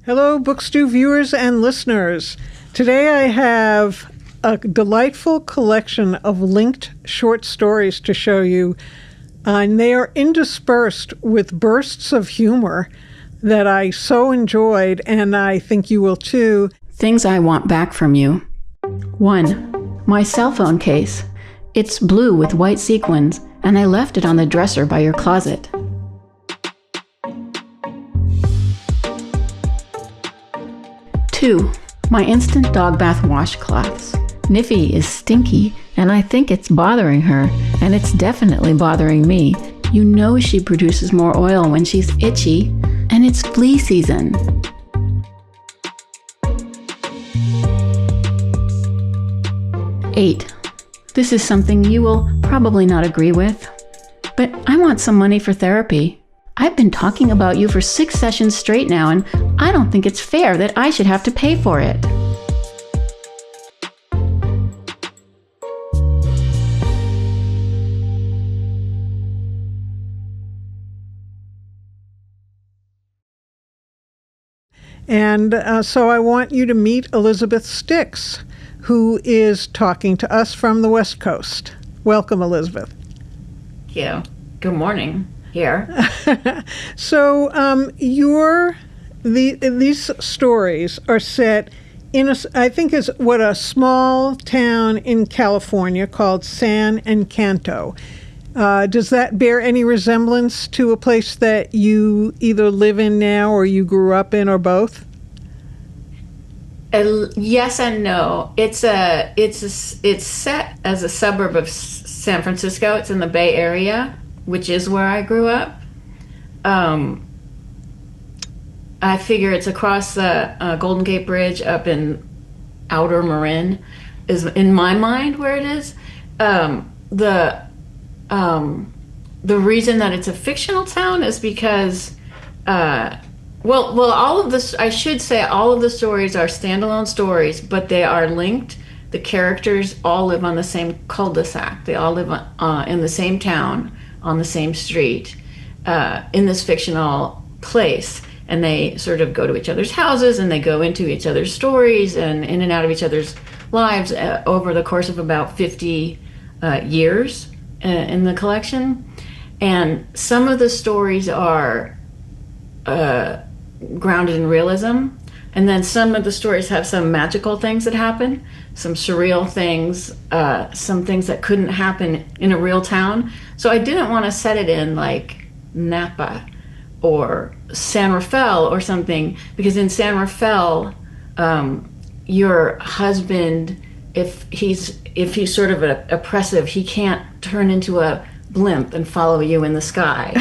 Hello, Book Stew viewers and listeners. Today I have a delightful collection of linked short stories to show you, and they are interspersed with bursts of humor that I so enjoyed, and I think you will too. Things I want back from you. 1. My cell phone case. It's blue with white sequins, and I left it on the dresser by your closet. 2. My instant dog bath washcloths. Niffy is stinky, and I think it's bothering her, and it's definitely bothering me. You know she produces more oil when she's itchy, and it's flea season. 8. This is something you will probably not agree with, but I want some money for therapy. I've been talking about you for 6 sessions straight now, and I don't think it's fair that I should have to pay for it. And so I want you to meet Elizabeth Stix, who is talking to us from the West Coast. Welcome, Elizabeth. Thank you. Good morning here. So these stories are set in I think is what a small town in California called San Encanto. Does that bear any resemblance to a place that you either live in now or you grew up in, or both? Yes and no. It's set as a suburb of San Francisco. It's in the Bay Area, which is where I grew up. I figure it's across the Golden Gate Bridge up in Outer Marin, is in my mind where it is. The reason that it's a fictional town is because, all of this, I should say, all of the stories are standalone stories, but they are linked. The characters all live on the same cul-de-sac. They all live in the same town, on the same street, in this fictional place. And they sort of go to each other's houses, and they go into each other's stories and in and out of each other's lives over the course of about 50 years in the collection. And some of the stories are grounded in realism, and then some of the stories have some magical things that happen, some surreal things, some things that couldn't happen in a real town. So I didn't want to set it in like Napa or San Rafael or something, because in San Rafael, your husband, if he's sort of oppressive, he can't turn into a blimp and follow you in the sky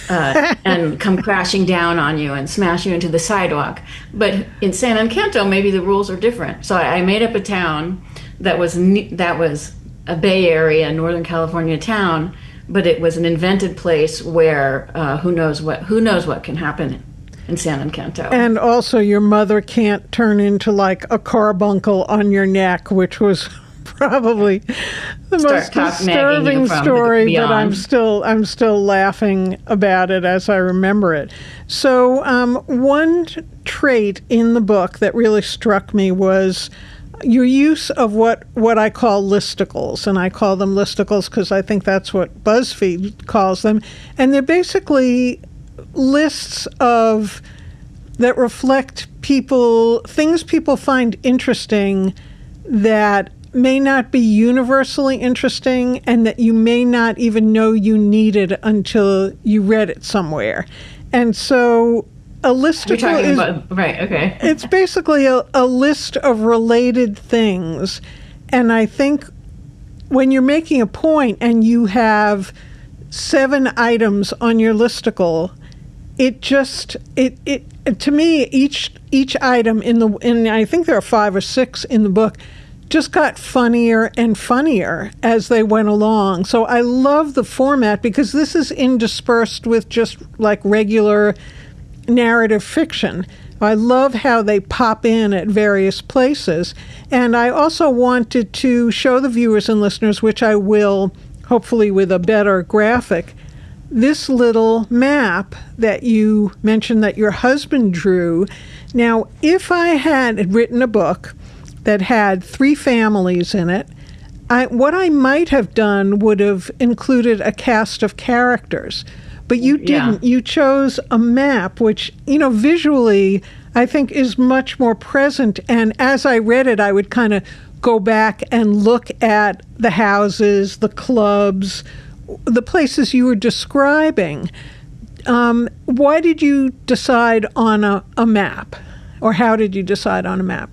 and come crashing down on you and smash you into the sidewalk. But in San Encanto, maybe the rules are different. So I made up a town that was a Bay Area, Northern California town, but it was an invented place where who knows what can happen in San Encanto. And also, your mother can't turn into like a carbuncle on your neck, which was probably the most disturbing story, but I'm still laughing about it as I remember it. So one trait in the book that really struck me was your use of what I call listicles, and I call them listicles because I think that's what BuzzFeed calls them, and they're basically lists of that reflect things people find interesting that may not be universally interesting, and that you may not even know you needed until you read it somewhere. And so a listicle is right. Okay. It's basically a list of related things, and I think when you're making a point and you have 7 items on your listicle, it to me each item in I think there are 5 or 6 in the book just got funnier and funnier as they went along. So I love the format because this is interspersed with just like regular narrative fiction. I love how they pop in at various places. And I also wanted to show the viewers and listeners, which I will hopefully with a better graphic, this little map that you mentioned that your husband drew. Now, if I had written a book that had 3 families in it, what I might have done would have included a cast of characters. But you didn't. Yeah. You chose a map, which, visually, I think is much more present. And as I read it, I would kind of go back and look at the houses, the clubs, the places you were describing. Why did you decide on a map? Or how did you decide on a map?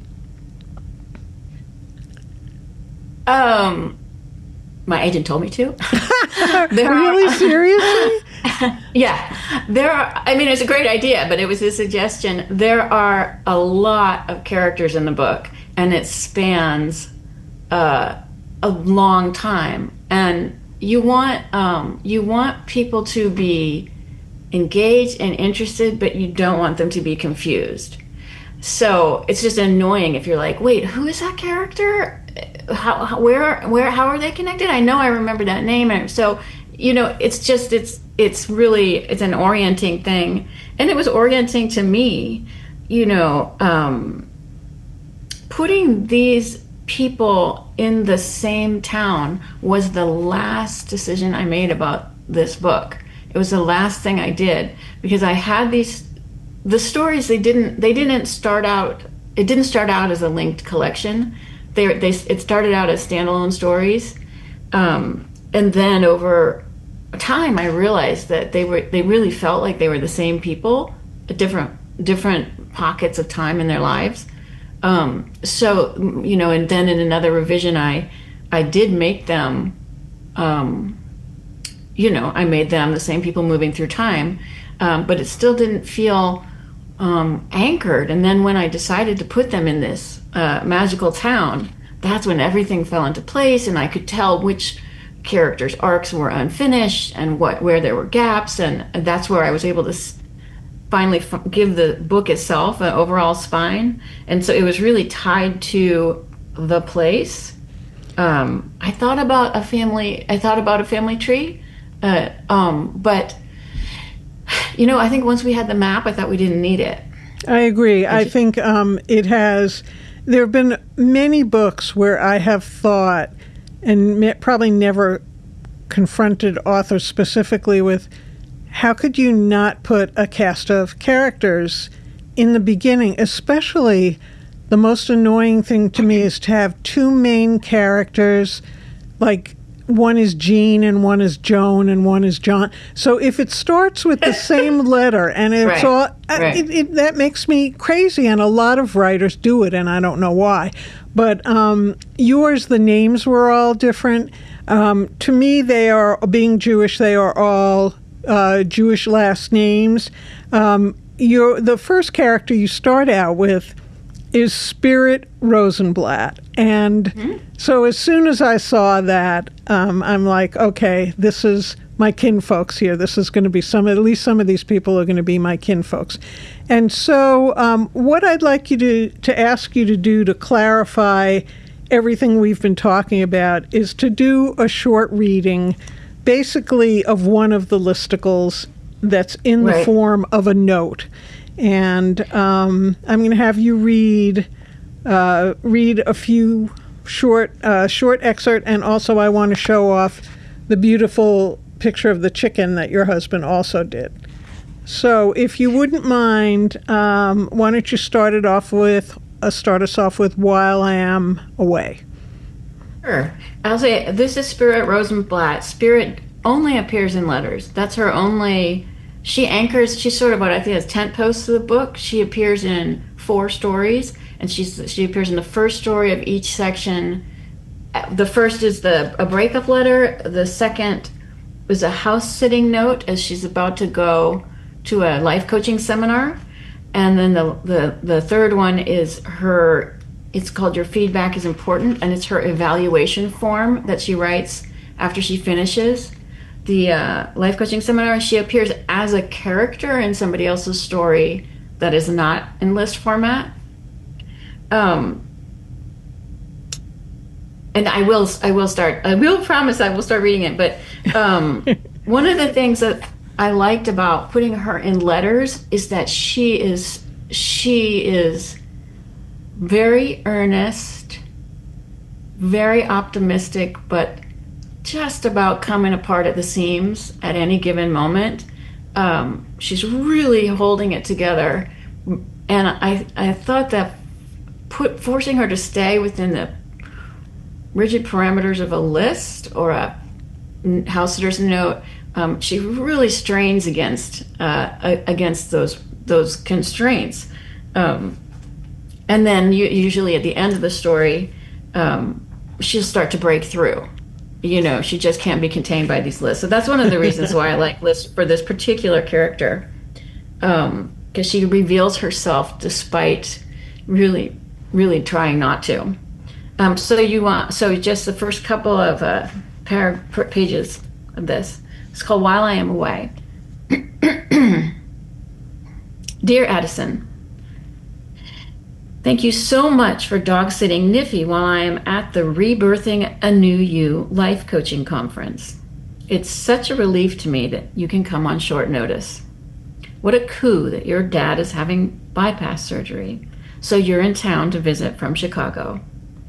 My agent told me to. Really? Seriously? Yeah. It's a great idea, but it was a suggestion. There are a lot of characters in the book, and it spans a long time. And you want people to be engaged and interested, but you don't want them to be confused. So it's just annoying if you're like, wait, who is that character? How are they connected? I know I remember that name. And so, it's an orienting thing. And it was orienting to me, putting these people in the same town was the last decision I made about this book. It was the last thing I did, because I had the stories, it didn't start out as a linked collection. It started out as standalone stories, and then over time I realized that they really felt like they were the same people at different pockets of time in their lives. And then in another revision I did make them, I made them the same people moving through time, but it still didn't feel anchored. And then when I decided to put them in this magical town, that's when everything fell into place, and I could tell which characters' arcs were unfinished and where there were gaps, and that's where I was able to finally give the book itself an overall spine. And so it was really tied to the place. I thought about a family tree, but I think once we had the map, I thought we didn't need it. I agree. I think there have been many books where I have thought, and probably never confronted authors specifically with, how could you not put a cast of characters in the beginning? Especially, the most annoying thing to me is to have 2 main characters, like one is Jean and one is Joan and one is John. So if it starts with the same letter and it's that makes me crazy. And a lot of writers do it, and I don't know why. But yours, the names were all different. To me, they are, being Jewish, they are all Jewish last names. The first character you start out with is Spirit Rosenblatt. And so as soon as I saw that, I'm like, okay, this is my kinfolks here. This is going to be at least some of these people are going to be my kinfolks. And so what I'd like you to ask you to do to clarify everything we've been talking about is to do a short reading, basically of one of the listicles that's in the form of a note. And I'm going to have you read a few short excerpt, and also I want to show off the beautiful picture of the chicken that your husband also did. So, if you wouldn't mind, why don't you start us off with "While I Am Away." Sure. I'll say this is Spirit Rosenblatt. Spirit only appears in letters. That's her only. She's sort of what I think is tent post of the book. She appears in 4 stories, and she appears in the first story of each section. The first is a breakup letter. The second is a house-sitting note as she's about to go to a life coaching seminar. And then the third one is it's called Your Feedback is Important, and it's her evaluation form that she writes after she finishes the life coaching seminar. She appears as a character in somebody else's story that is not in list format. And I will promise I will start reading it, but One of the things that I liked about putting her in letters is that she is very earnest, very optimistic, but just about coming apart at the seams at any given moment. She's really holding it together. And I thought that forcing her to stay within the rigid parameters of a list or a house sitter's note, she really strains against those constraints. And then usually at the end of the story, she'll start to break through. She just can't be contained by these lists. So that's one of the reasons why I like lists for this particular character, because she reveals herself despite really, really trying not to. So just the first couple of pages of this. It's called While I Am Away. Dear Addison, thank you so much for dog sitting Niffy while I am at the Rebirthing a New You Life Coaching Conference. It's such a relief to me that you can come on short notice. What a coup that your dad is having bypass surgery, so you're in town to visit from Chicago.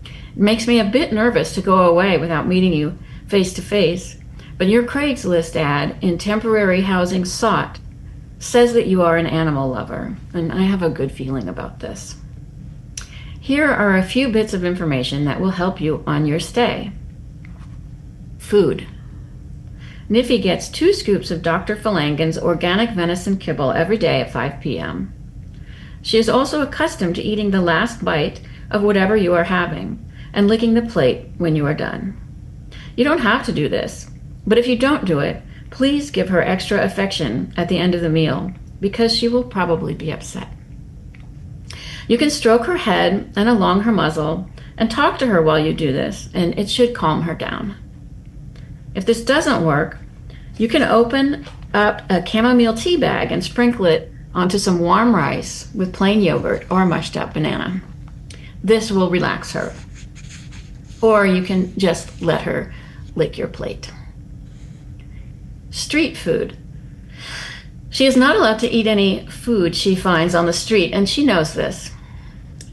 It makes me a bit nervous to go away without meeting you face to face, but your Craigslist ad in temporary housing sought says that you are an animal lover, and I have a good feeling about this. Here are a few bits of information that will help you on your stay. Food. Niffy gets 2 scoops of Dr. Falangen's organic venison kibble every day at 5 p.m. She is also accustomed to eating the last bite of whatever you are having and licking the plate when you are done. You don't have to do this, but if you don't do it, please give her extra affection at the end of the meal, because she will probably be upset. You can stroke her head and along her muzzle and talk to her while you do this, and it should calm her down. If this doesn't work, you can open up a chamomile tea bag and sprinkle it onto some warm rice with plain yogurt or a mushed up banana. This will relax her. Or you can just let her lick your plate. Street food. She is not allowed to eat any food she finds on the street, and she knows this.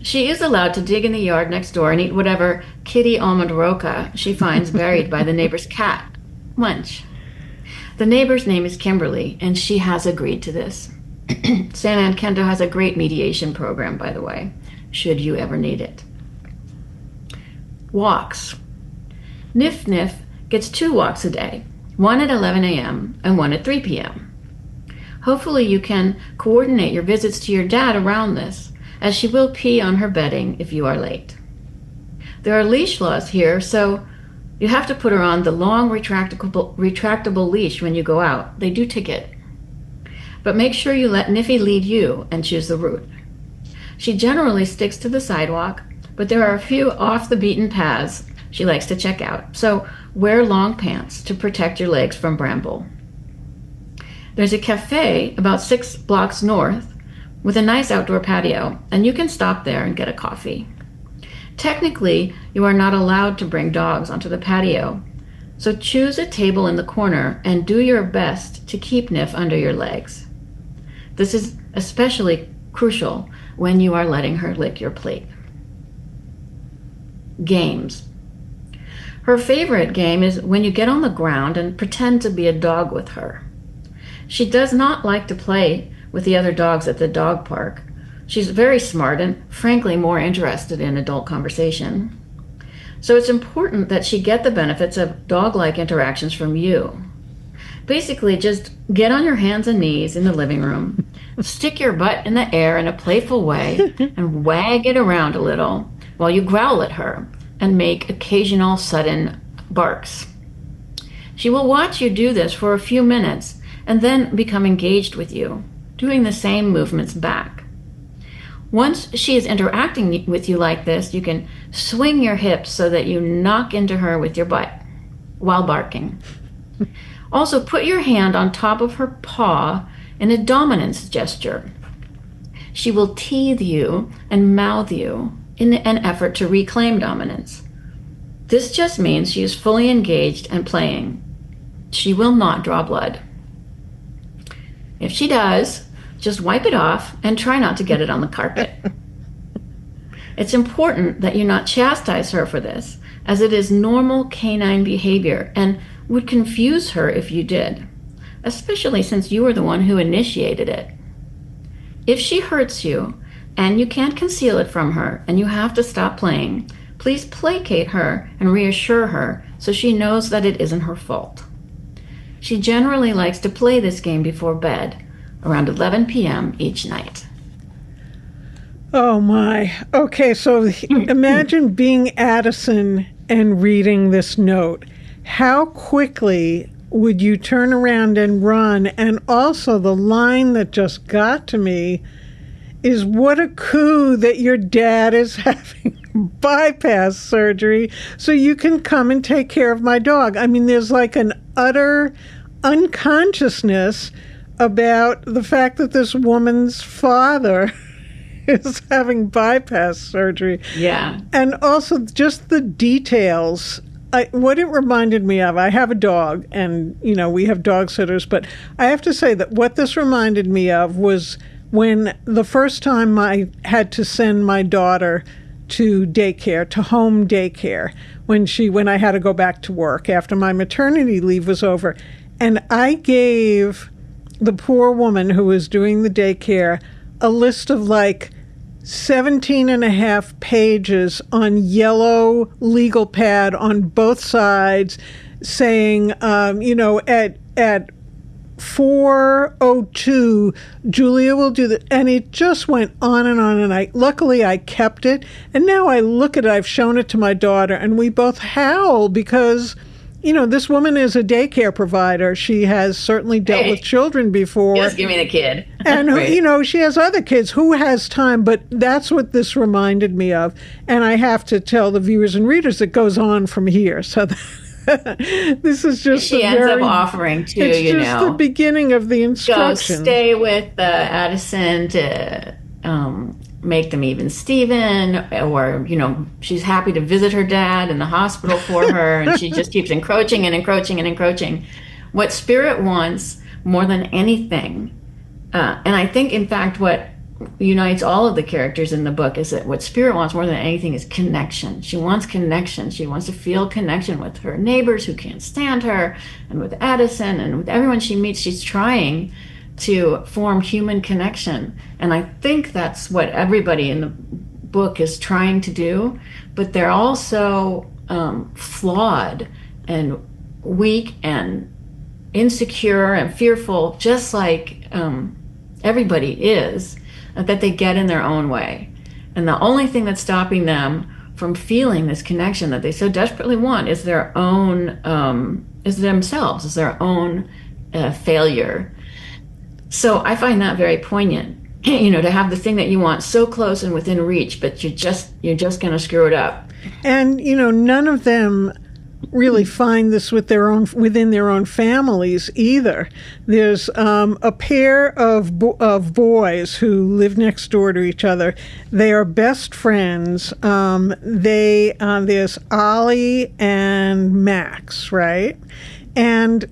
She is allowed to dig in the yard next door and eat whatever kitty almond roca she finds buried by the neighbor's cat lunch. The neighbor's name is Kimberly, and she has agreed to this. San Ann Kendo has a great mediation program, by the way, should you ever need it. Walks. Niff Niff gets 2 walks a day, one at 11 a.m. and one at 3 p.m. Hopefully you can coordinate your visits to your dad around this, as she will pee on her bedding if you are late. There are leash laws here, so you have to put her on the long retractable leash when you go out. They do ticket. But make sure you let Niffy lead you and choose the route. She generally sticks to the sidewalk, but there are a few off the beaten paths she likes to check out, so wear long pants to protect your legs from bramble. There's a cafe about 6 blocks north with a nice outdoor patio, and you can stop there and get a coffee. Technically, you are not allowed to bring dogs onto the patio, so choose a table in the corner and do your best to keep Niff under your legs. This is especially crucial when you are letting her lick your plate. Games. Her favorite game is when you get on the ground and pretend to be a dog with her. She does not like to play with the other dogs at the dog park. She's very smart and frankly more interested in adult conversation. So it's important that she get the benefits of dog-like interactions from you. Basically, just get on your hands and knees in the living room, stick your butt in the air in a playful way, and wag it around a little while you growl at her and make occasional sudden barks. She will watch you do this for a few minutes and then become engaged with you, doing the same movements back. Once she is interacting with you like this, you can swing your hips so that you knock into her with your butt while barking. Also, put your hand on top of her paw in a dominance gesture. She will teeth you and mouth you in an effort to reclaim dominance. This just means she is fully engaged and playing. she will not draw blood. If she does, just wipe it off and try not to get it on the carpet. It's important that you not chastise her for this, as it is normal canine behavior and would confuse her if you did, especially since you were the one who initiated it. If she hurts you and you can't conceal it from her and you have to stop playing, please placate her and reassure her so she knows that it isn't her fault. She generally likes to play this game before bed, around 11 p.m. each night. Oh my. Okay, so imagine being Addison and reading this note. How quickly would you turn around and run? And also the line that just got to me is, what a coup that your dad is having bypass surgery so you can come and take care of my dog. I mean, there's like an utter unconsciousness about the fact that this woman's father is having bypass surgery. Yeah. And also just the details. What it reminded me of, I have a dog and, we have dog sitters, but I have to say that what this reminded me of was when the first time I had to send my daughter to daycare, to home daycare, when I had to go back to work after my maternity leave was over. And I gave the poor woman who was doing the daycare a list of 17 and a half pages on yellow legal pad on both sides saying, at 4:02, Julia will do that. And it just went on. And luckily I kept it. And now I look at it, I've shown it to my daughter, and we both howl because, this woman is a daycare provider. She has certainly dealt with children before. Just give me the kid. And, she has other kids. Who has time? But that's what this reminded me of. And I have to tell the viewers and readers it goes on from here. So this is just she ends up offering to, it's just the beginning of the instructions. Go stay with Addison to make them even Steven, or, she's happy to visit her dad in the hospital for her, and she just keeps encroaching and encroaching and encroaching. What Spirit wants more than anything, and I think, in fact, what unites all of the characters in the book is that what Spirit wants more than anything is connection. She wants connection. She wants to feel connection with her neighbors who can't stand her, and with Addison, and with everyone she meets. She's trying to form human connection. And I think that's what everybody in the book is trying to do, but they're also flawed and weak and insecure and fearful, just like everybody is, that they get in their own way. And the only thing that's stopping them from feeling this connection that they so desperately want is their own, is themselves, is their own failure. So I find that very poignant, to have the thing that you want so close and within reach, but you're just going to screw it up. And, none of them really find this within their own families either. There's a pair of boys who live next door to each other. They are best friends. There's Ollie and Max, right? And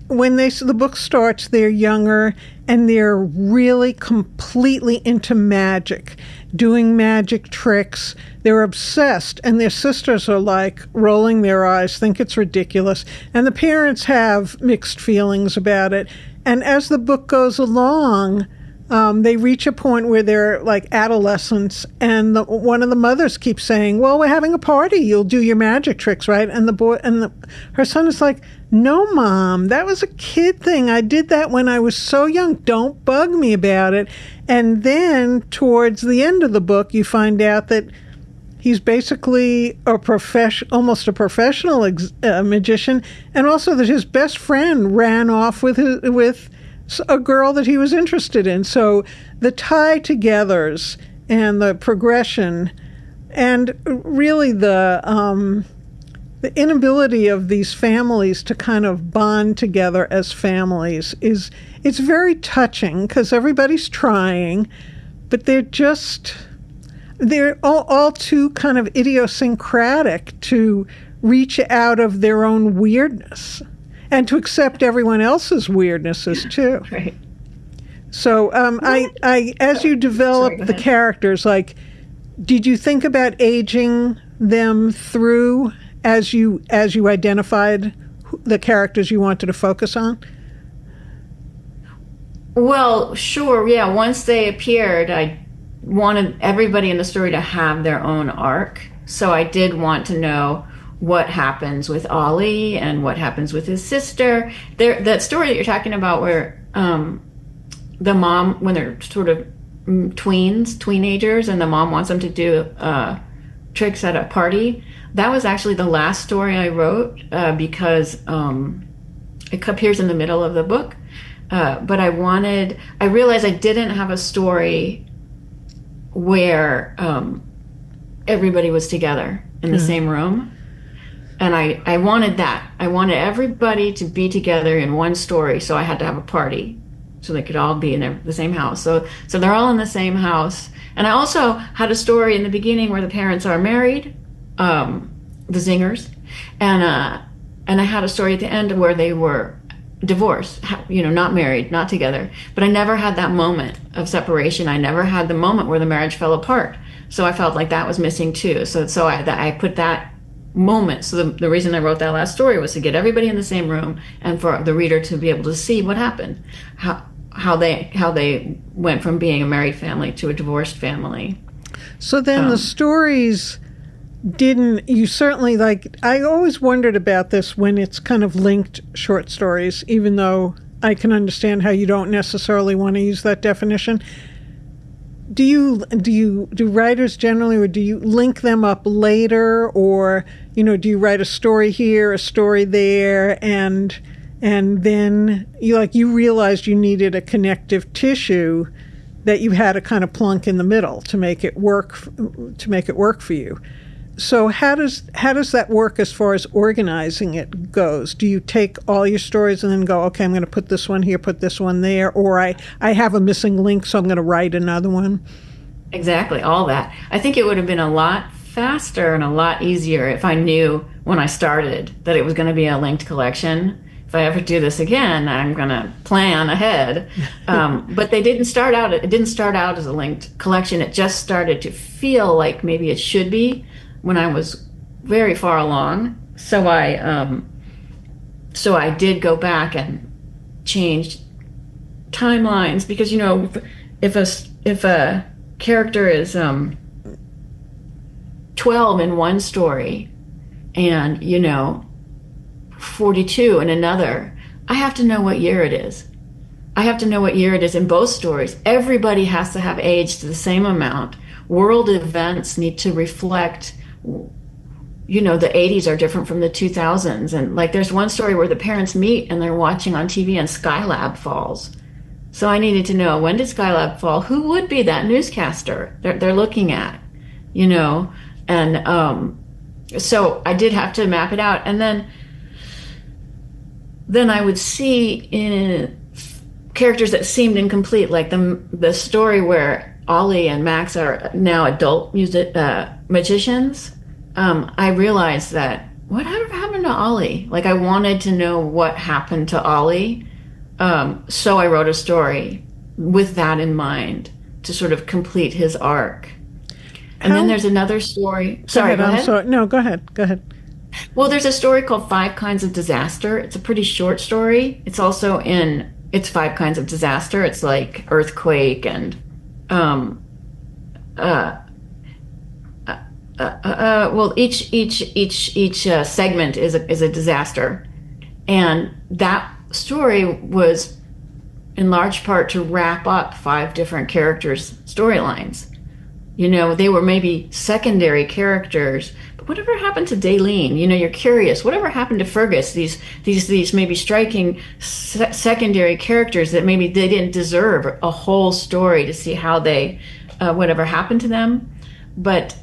when the book starts, they're younger and they're really completely into magic, doing magic tricks. They're obsessed, and their sisters are rolling their eyes, think it's ridiculous. And the parents have mixed feelings about it. And as the book goes along, they reach a point where they're adolescents, and one of the mothers keeps saying, "Well, we're having a party. You'll do your magic tricks, right?" And her son is like, "No, Mom, that was a kid thing. I did that when I was so young. Don't bug me about it." And then towards the end of the book, you find out that he's basically almost a professional magician, and also that his best friend ran off with a girl that he was interested in. So the tie-togethers and the progression, and really the inability of these families to kind of bond together as families it's very touching, because everybody's trying, but they're all too kind of idiosyncratic to reach out of their own weirdness. And to accept everyone else's weirdnesses too. Right. So I as you develop the characters, like, did you think about aging them through as you identified the characters you wanted to focus on? Well, sure, yeah. Once they appeared, I wanted everybody in the story to have their own arc. So I did want to know what happens with Ollie and what happens with his sister. That story that you're talking about where the mom, when they're sort of teenagers, and the mom wants them to do tricks at a party, that was actually the last story I wrote because it appears in the middle of the book. But I realized I didn't have a story where everybody was together in the same room. And I wanted that. I wanted everybody to be together in one story, so I had to have a party so they could all be in the same house. So they're all in the same house. And I also had a story in the beginning where the parents are married, the Zingers, and I had a story at the end where they were divorced, not married, not together. But I never had that moment of separation. I never had the moment where the marriage fell apart. So I felt like that was missing too. So I put that moment. So the reason I wrote that last story was to get everybody in the same room and for the reader to be able to see what happened, how they went from being a married family to a divorced family. So then the stories you certainly, like, I always wondered about this when it's kind of linked short stories, even though I can understand how you don't necessarily want to use that definition. Do writers generally, or do you link them up later, or do you write a story here, a story there, and then you realized you needed a connective tissue that you had to kind of plunk in the middle to make it work for you? So how does that work as far as organizing it goes? Do you take all your stories and then go, okay, I'm going to put this one here, put this one there, or I have a missing link, so I'm going to write another one? Exactly, all that. I think it would have been a lot faster and a lot easier if I knew when I started that it was going to be a linked collection. If I ever do this again, I'm going to plan ahead. But it didn't start out as a linked collection. It just started to feel like maybe it should be when I was very far along. So I did go back and change timelines, because if a character is 12 in one story and 42 in another, I have to know what year it is. I have to know what year it is in both stories. Everybody has to have aged the same amount. World events need to reflect, the 80s are different from the 2000s. And like there's one story where the parents meet and they're watching on TV and Skylab falls. So I needed to know, when did Skylab fall? Who would be that newscaster they're looking at, And so I did have to map it out. And then I would see in characters that seemed incomplete, like the story where Ollie and Max are now adult magicians. I realized that whatever happened to Ollie? Like, I wanted to know what happened to Ollie. So I wrote a story with that in mind to sort of complete his arc. And then there's another story. Sorry, go ahead. Sorry. No, go ahead. Well, there's a story called 5 Kinds of Disaster. It's a pretty short story. It's also it's 5 Kinds of Disaster. It's like earthquake and each segment is a disaster, and that story was in large part to wrap up 5 different characters' storylines. They were maybe secondary characters, but whatever happened to Daleen? You're curious. Whatever happened to Fergus? These maybe striking secondary characters that maybe they didn't deserve a whole story to see how they whatever happened to them. But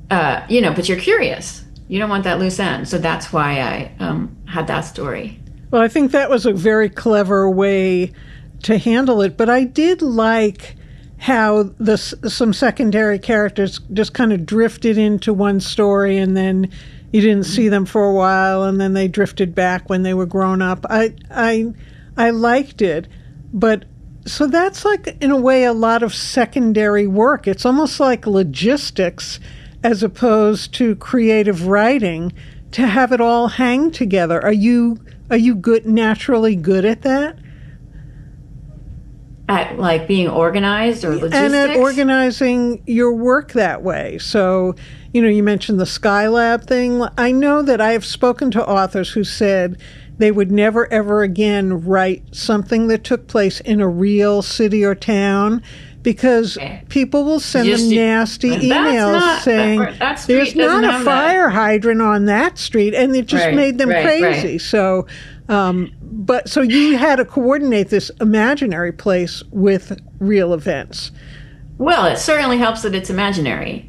but you're curious. You don't want that loose end. So that's why I had that story. Well, I think that was a very clever way to handle it. But I did like how some secondary characters just kind of drifted into one story, and then you didn't see them for a while, and then they drifted back when they were grown up. I liked it, but so that's like, in a way, a lot of secondary work. It's almost like logistics as opposed to creative writing to have it all hang together. Are you naturally good at that? At like being organized or logistics? And at organizing your work that way. So, you mentioned the Skylab thing. I know that I have spoken to authors who said they would never, ever again write something that took place in a real city or town because people will send them nasty emails saying there's not a fire hydrant on that street, and it just made them crazy. Right. So, so you had to coordinate this imaginary place with real events. Well, it certainly helps that it's imaginary.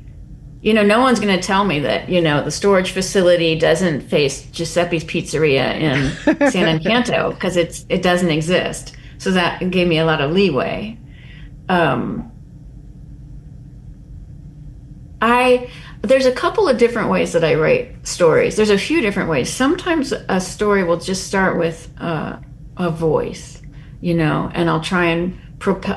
No one's going to tell me that, the storage facility doesn't face Giuseppe's Pizzeria in San Encanto because it doesn't exist. So that gave me a lot of leeway. There's a couple of different ways that I write stories. There's a few different ways. Sometimes a story will just start with a voice, and I'll try and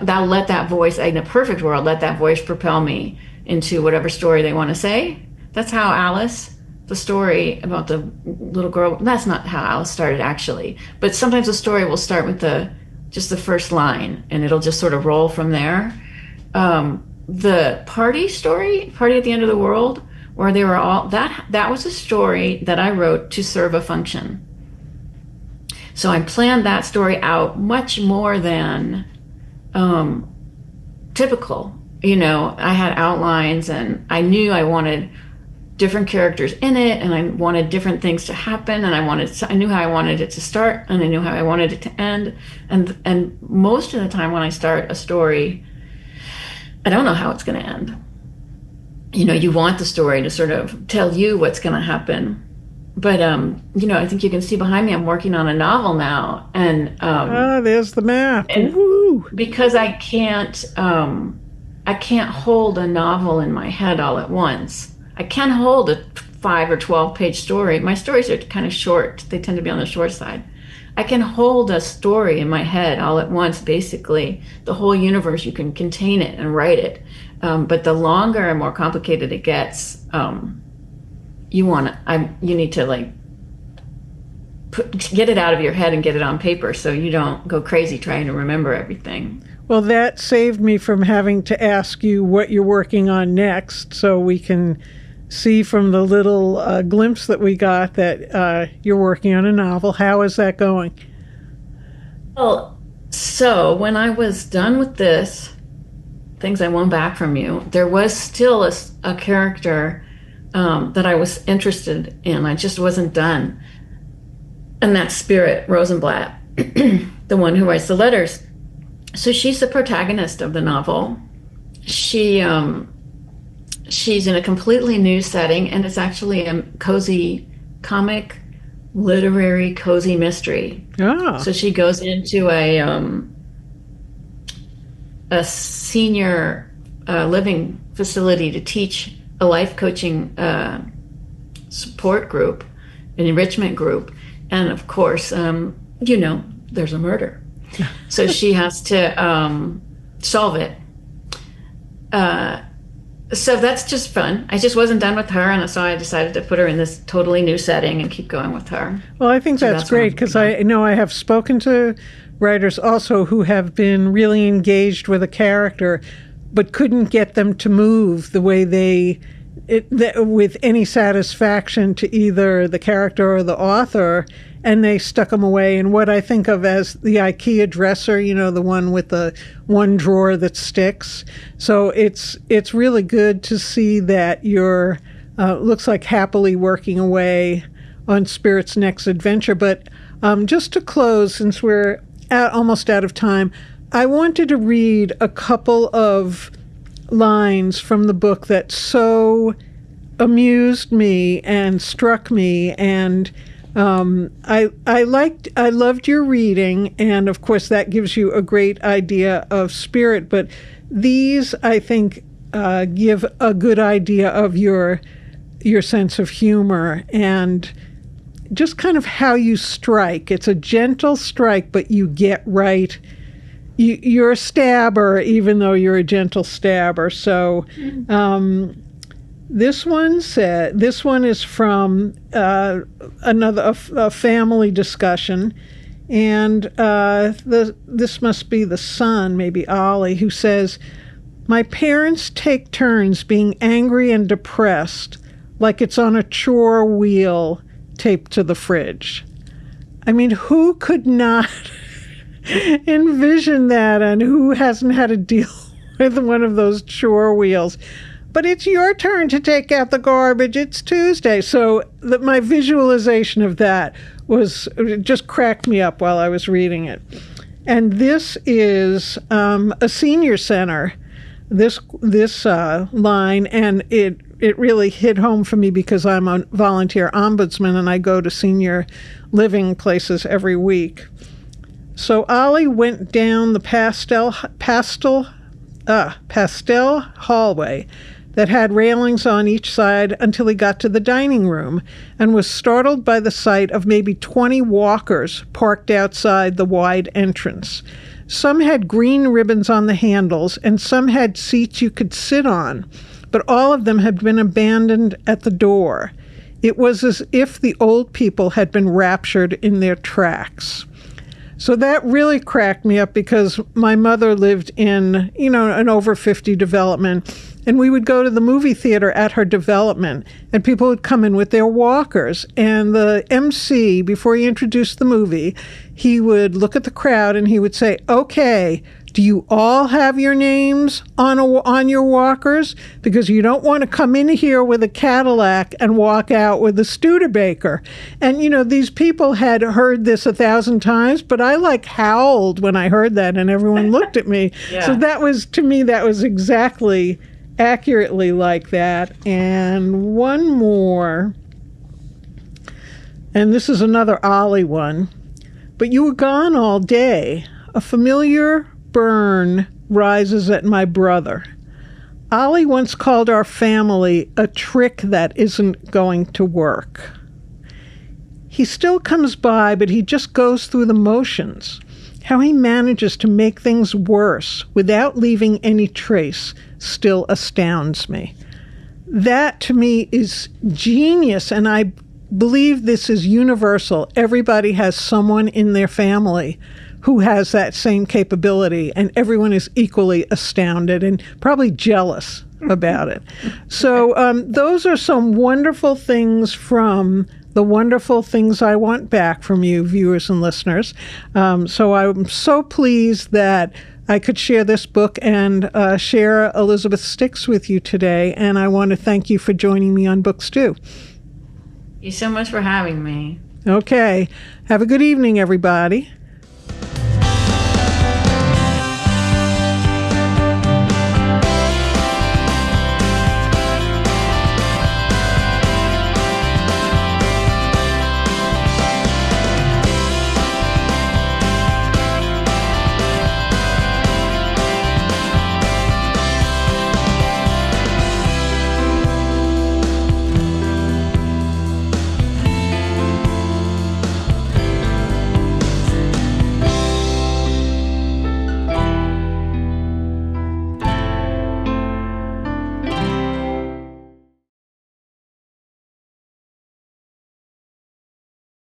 I'll let that voice, in a perfect world, let that voice propel me into whatever story they want to say. That's how Alice, the story about the little girl, that's not how Alice started actually, but sometimes a story will start with just the first line and it'll just sort of roll from there. The party story, Party at the End of the World, where they were all, that was a story that I wrote to serve a function. So I planned that story out much more than typical. I had outlines and I knew I wanted different characters in it and I wanted different things to happen and I knew how I wanted it to start and I knew how I wanted it to end. And most of the time when I start a story, I don't know how it's going to end. You want the story to sort of tell you what's going to happen. But, I think you can see behind me, I'm working on a novel now. And there's the map. Because I can't hold a novel in my head all at once. I can hold a 5 or 12 page story. My stories are kind of short. They tend to be on the short side. I can hold a story in my head all at once, basically. The whole universe, you can contain it and write it. But the longer and more complicated it gets, you need to get it out of your head and get it on paper so you don't go crazy trying to remember everything. Well, that saved me from having to ask you what you're working on next, so we can see from the little glimpse that we got that you're working on a novel. How is that going? Well, so when I was done with this, Things I Won Back From You, there was still a character that I was interested in. I just wasn't done. And that's Spirit Rosenblatt, the one who writes the letters. So she's the protagonist of the novel. She's in a completely new setting, and it's actually a cozy comic, literary cozy mystery. Oh. So she goes into a senior living facility to teach a life coaching support group, an enrichment group, and of course, there's a murder. So she has to solve it. So that's just fun. I just wasn't done with her, and so I decided to put her in this totally new setting and keep going with her. Well, I think that's great, because I know I have spoken to writers also who have been really engaged with a character but couldn't get them to move the way with any satisfaction to either the character or the author, and they stuck them away in what I think of as the IKEA dresser, the one with the one drawer that sticks. So it's really good to see that you're looks like happily working away on Spirit's next adventure. But just to close, since we're almost out of time, I wanted to read a couple of lines from the book that so amused me and struck me, and I loved your reading, and of course that gives you a great idea of Spirit, but these I think give a good idea of your your sense of humor and just kind of how you strike. It's a gentle strike, but you get right. You're a stabber, even though you're a gentle stabber. So this one is from a family discussion, and this must be the son, maybe Ollie, who says, "My parents take turns being angry and depressed, like it's on a chore wheel taped to the fridge." I mean, who could not envision that, and who hasn't had to deal with one of those chore wheels? But it's your turn to take out the garbage. It's Tuesday. So my visualization of that it just cracked me up while I was reading it. And this is a senior center, this line, and it really hit home for me because I'm a volunteer ombudsman and I go to senior living places every week. So Ollie went down the pastel hallway that had railings on each side until he got to the dining room and was startled by the sight of maybe 20 walkers parked outside the wide entrance. Some had green ribbons on the handles and some had seats you could sit on, but all of them had been abandoned at the door. It was as if the old people had been raptured in their tracks. So that really cracked me up because my mother lived in, an over 50 development, and we would go to the movie theater at her development, and people would come in with their walkers. And the MC, before he introduced the movie, he would look at the crowd and he would say, "Okay, do you all have your names on your walkers? Because you don't want to come in here with a Cadillac and walk out with a Studebaker." And, these people had heard this 1,000 times, but I howled when I heard that, and everyone looked at me. Yeah. So that was exactly accurately like that. And one more, and this is another Ollie one. "But you were gone all day. A familiar burn rises at my brother. Ollie once called our family a trick that isn't going to work. He still comes by, but he just goes through the motions. How he manages to make things worse without leaving any trace still astounds me." That, to me, is genius, and I believe this is universal. Everybody has someone in their family who has that same capability, and everyone is equally astounded and probably jealous about it. So those are some wonderful things from the Wonderful Things I Want Back from you, viewers and listeners. So I'm so pleased that I could share this book and share Elizabeth Stix with you today, and I want to thank you for joining me on Book Stew. Thank you so much for having me. Okay. Have a good evening, everybody.